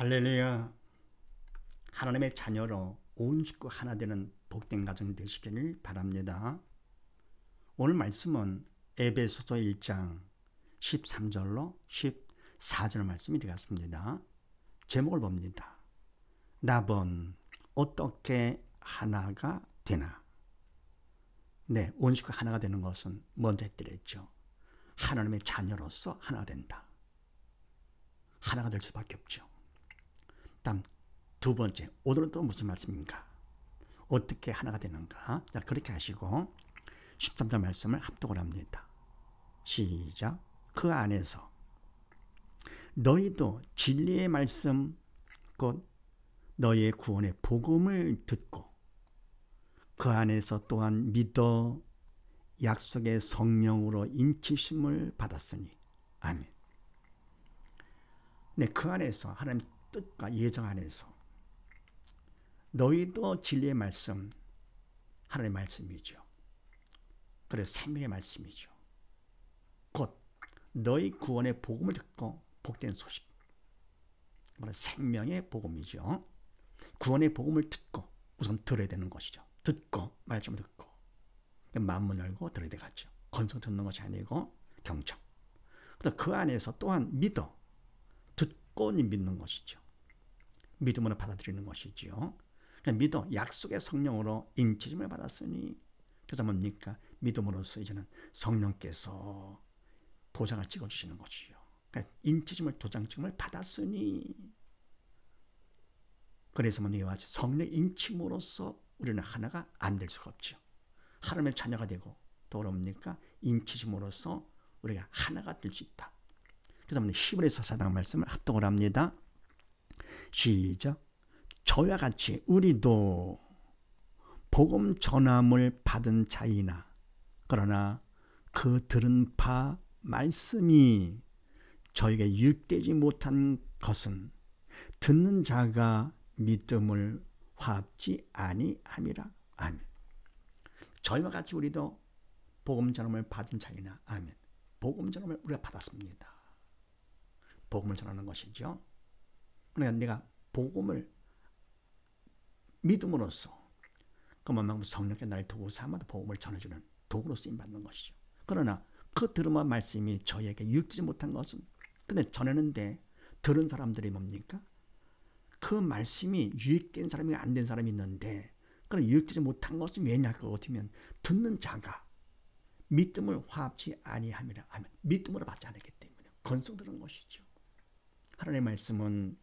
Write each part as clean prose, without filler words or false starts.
할렐루야. 하나님의 자녀로 온 식구 하나 되는 복된 가정 되시기를 바랍니다. 오늘 말씀은 에베소서 1장 13절로 14절 말씀이 되겠습니다. 제목을 봅니다. 나번 어떻게 하나가 되나? 네, 온 식구 하나가 되는 것은 먼저 했더랬죠. 하나님의 자녀로서 하나가 된다. 하나가 될 수밖에 없죠. 다음 두 번째, 오늘은 또 무슨 말씀인가? 어떻게 하나가 되는가? 자, 그렇게 하시고 13절 말씀을 합독을 합니다. 시작. 그 안에서 너희도 진리의 말씀 곧 너희의 구원의 복음을 듣고 그 안에서 또한 믿어 약속의 성령으로 인치심을 받았으니 아멘. 네, 그 안에서 하나님 뜻과 예정 안에서 너희도 진리의 말씀, 하나님의 말씀이죠. 그래서 생명의 말씀이죠. 곧 너희 구원의 복음을 듣고 복된 소식, 생명의 복음이죠. 구원의 복음을 듣고 우선 들어야 되는 것이죠. 듣고 말씀을 듣고 마음을 열고 들어야 되겠죠. 건성 듣는 것이 아니고 경청. 그 안에서 또한 믿어 듣고 믿는 것이죠. 믿음으로 받아들이는 것이지요. 믿어 약속의 성령으로 인치심을 받았으니 그래서 뭡니까? 믿음으로써 이제는 성령께서 도장을 찍어주시는 것이요. 그러니까 인치심을 도장찍음을 받았으니 그래서 뭡니까? 성령 인침으로써 우리는 하나가 안 될 수가 없죠. 하나님의 자녀가 되고 또 뭡니까? 인치심으로써 우리가 하나가 될 수 있다. 그래서 히브리서 4장 말씀을 합독을 합니다. 시작. 저와 같이 우리도 복음 전함을 받은 자이나 그러나 그 들은 바 말씀이 저에게 유익되지 못한 것은 듣는 자가 믿음을 화합지 아니함이라. 아멘. 저희와 같이 우리도 복음 전함을 받은 자이나 아멘. 복음 전함을 우리가 받았습니다. 복음을 전하는 것이죠. 그러니까 내가 복음을 믿음으로써 그만큼 성령께 나를 도구 삼아서 복음을 전해주는 도구로 쓰임받는 것이죠. 그러나 그 들음한 말씀이 저에게 유익되지 못한 것은 근데 전하는데 들은 사람들이 뭡니까? 그 말씀이 유익된 사람이 안 된 사람이 있는데 그런 유익되지 못한 것은 왜냐? 그거 같으면 듣는 자가 믿음을 화합지 아니함이라 하면 믿음으로 받지 않았기 때문에 건성되는 것이죠. 하나님의 말씀은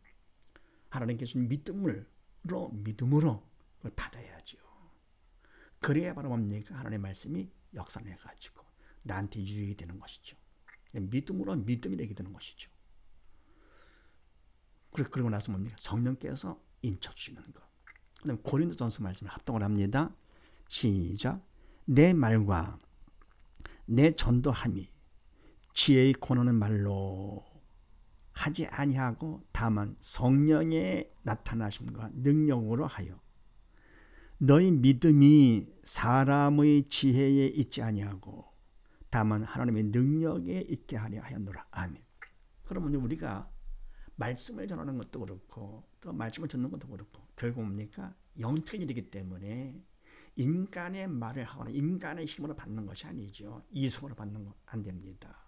하나님께서 주신 믿음으로 그걸 받아야죠. 그래야 바로 뭡니까? 하나님의 말씀이 역사내가지고 나한테 유익이 되는 것이죠. 믿음으로 믿음이 되게 되는 것이죠. 그리고 나서 뭡니까? 성령께서 인쳐주시는 것. 그 다음에 고린도전서 말씀을 합독을 합니다. 시작. 내 말과 내 전도함이 지혜의 권하는 말로 하지 아니하고 다만 성령의 나타나심과 능력으로 하여 너희 믿음이 사람의 지혜에 있지 아니하고 다만 하나님의 능력에 있게 하려 하였노라. 아멘. 그러면 우리가 말씀을 전하는 것도 그렇고 또 말씀을 듣는 것도 그렇고 결국 뭡니까? 영적인 일이기 때문에 인간의 말을 하거나 인간의 힘으로 받는 것이 아니죠. 이성으로 받는 거 안 됩니다.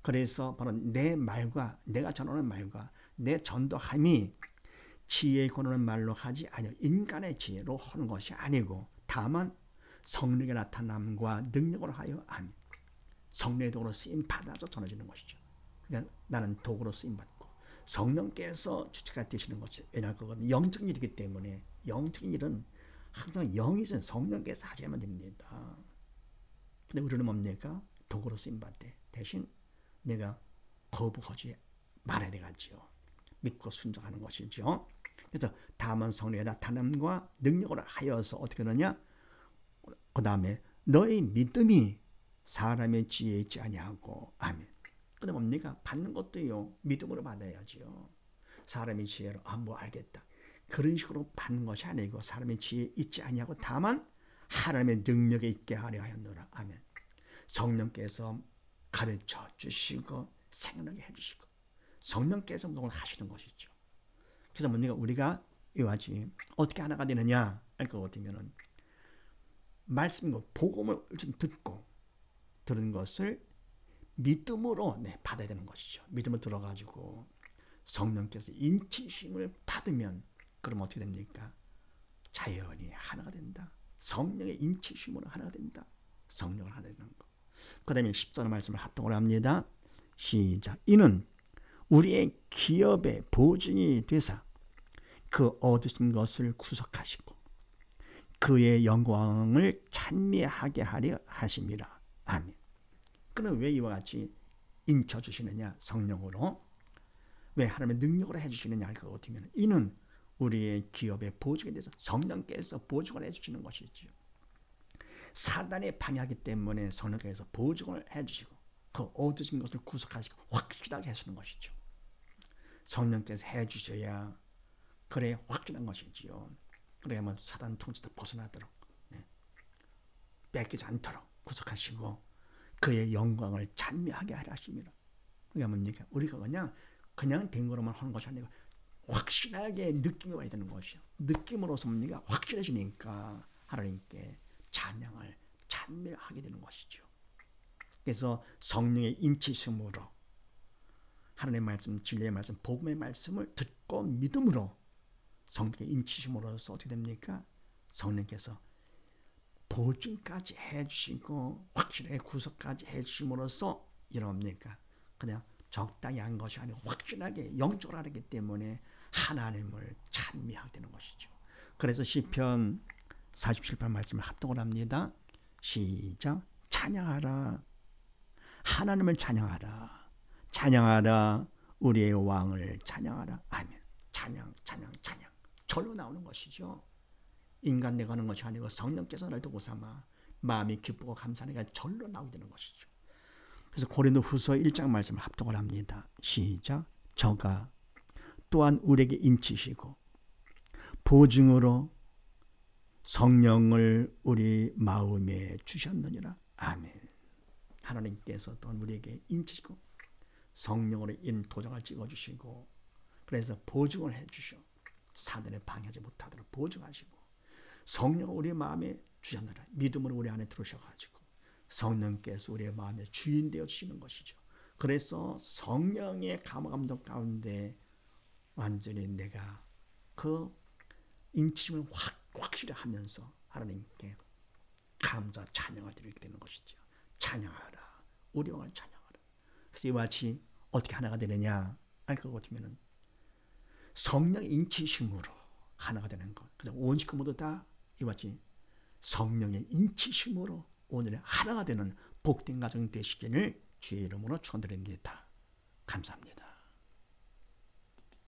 그래서 바로 내 말과 내가 전하는 말과 내 전도함이 지혜의 권하는 말로 하지 아니요 인간의 지혜로 하는 것이 아니고 다만 성령의 나타남과 능력으로 하여 아멘. 성령의 도구로 쓰임 받아서 전해지는 것이죠. 그러니까 나는 도구로 쓰임 받고 성령께서 주체가 되시는 것이 왜냐하면 그건 영적인 일이기 때문에 영적인 일은 항상 영이신 성령께서 하셔야만 됩니다. 근데 우리는 뭡니까? 도구로 쓰임 받되 대신 내가 거부하지 말아야 되겠지요. 믿고 순종하는 것이죠. 그래서 다만 성령의 나타남과 능력으로 하여서 어떻게 하느냐? 그 다음에 너의 믿음이 사람의 지혜에 있지 아니하고 아멘. 그 다음에 뭡니까? 받는 것도요. 믿음으로 받아야지요. 사람의 지혜로 뭐 알겠다. 그런 식으로 받는 것이 아니고 사람의 지혜에 있지 아니하고 다만 하나님의 능력에 있게 하려 하였노라. 아멘. 성령께서 가르쳐 주시고 생각나게 해주시고 성령께서 운동을 하시는 것이죠. 그래서 우리가 이와 같이 어떻게 하나가 되느냐 할 것 같으면은 말씀과 복음을 좀 듣고 들은 것을 믿음으로 받아야 되는 것이죠. 믿음을 들어가지고 성령께서 인치심을 받으면 그럼 어떻게 됩니까? 자연히 하나가 된다. 성령의 인치심으로 하나가 된다. 성령을 하나 되는 것. 그 다음에 14절 말씀을 합동으로 합니다. 시작. 이는 우리의 기업의 보증이 되사 그 얻으신 것을 구속하시고 그의 영광을 찬미하게 하려 하심이라. 아멘. 그는 왜 이와 같이 인쳐주시느냐? 성령으로. 왜 하나님의 능력으로 해주시느냐 할 것 같으면 이는 우리의 기업의 보증에 대해서 성령께서 보증을 해주시는 것이지요. 사단의 방해하기 때문에 성령께서 보증을 해주시고 그 얻으신 것을 구속하시고 확실하게 해주는 것이죠. 성령께서 해주셔야 그래 확실한 것이지요. 그래야만 사단 통치도 벗어나도록 뺏기지 않도록 구속하시고 그의 영광을 찬미하게 하려 하십니다. 그러니까 뭡니까? 우리가 그냥 된 거로만 하는 것이 아니고 확실하게 느낌이 와야 되는 것이요. 느낌으로서 뭡니까? 확실해지니까 하나님께 찬양을 찬미하게 되는 것이죠. 그래서 성령의 인치심으로 하나님의 말씀, 진리의 말씀, 복음의 말씀을 듣고 믿음으로 성령의 인치심으로서 어떻게 됩니까? 성령께서 보증까지 해주시고 확실하게 구속까지 해주심으로써 이럽니까? 그냥 적당히 한 것이 아니고 확실하게 영적으로 하기 때문에 하나님을 찬미하게 되는 것이죠. 그래서 시편 47편 말씀을 합동을 합니다. 시작. 찬양하라. 하나님을 찬양하라. 찬양하라. 우리의 왕을 찬양하라. 아멘. 찬양. 절로 나오는 것이죠. 인간 내가 하는 것이 아니고 성령께서 날 도고 삼아 마음이 기쁘고 감사하니까 절로 나오게 되는 것이죠. 그래서 고린도후서 1장 말씀을 합동을 합니다. 시작. 저가 또한 우리에게 인치시고 보증으로 성령을 우리 마음에 주셨느니라. 아멘. 하나님께서 또한 우리에게 인치시고 성령으로 도장을 찍어주시고 그래서 보증을 해주셔. 사단에 방해하지 못하도록 보증하시고 성령을 우리 마음에 주셨느라. 믿음으로 우리 안에 들어오셔가지고 성령께서 우리의 마음의 주인 되어 주시는 것이죠. 그래서 성령의 감화 감동 가운데 완전히 내가 그 인치심을 확실히 하면서 하나님께 감사 찬양을 드리게 되는 것이죠. 찬양하라. 우리 왕을 찬양하라. 그래서 이와 같이 어떻게 하나가 되느냐 알 것 같으면 성령의 인치심으로 하나가 되는 것. 그래서 온 식구 모두 다 이와 같이 성령의 인치심으로 오늘의 하나가 되는 복된 가정 되시기를 주의 이름으로 축원드립니다. 감사합니다.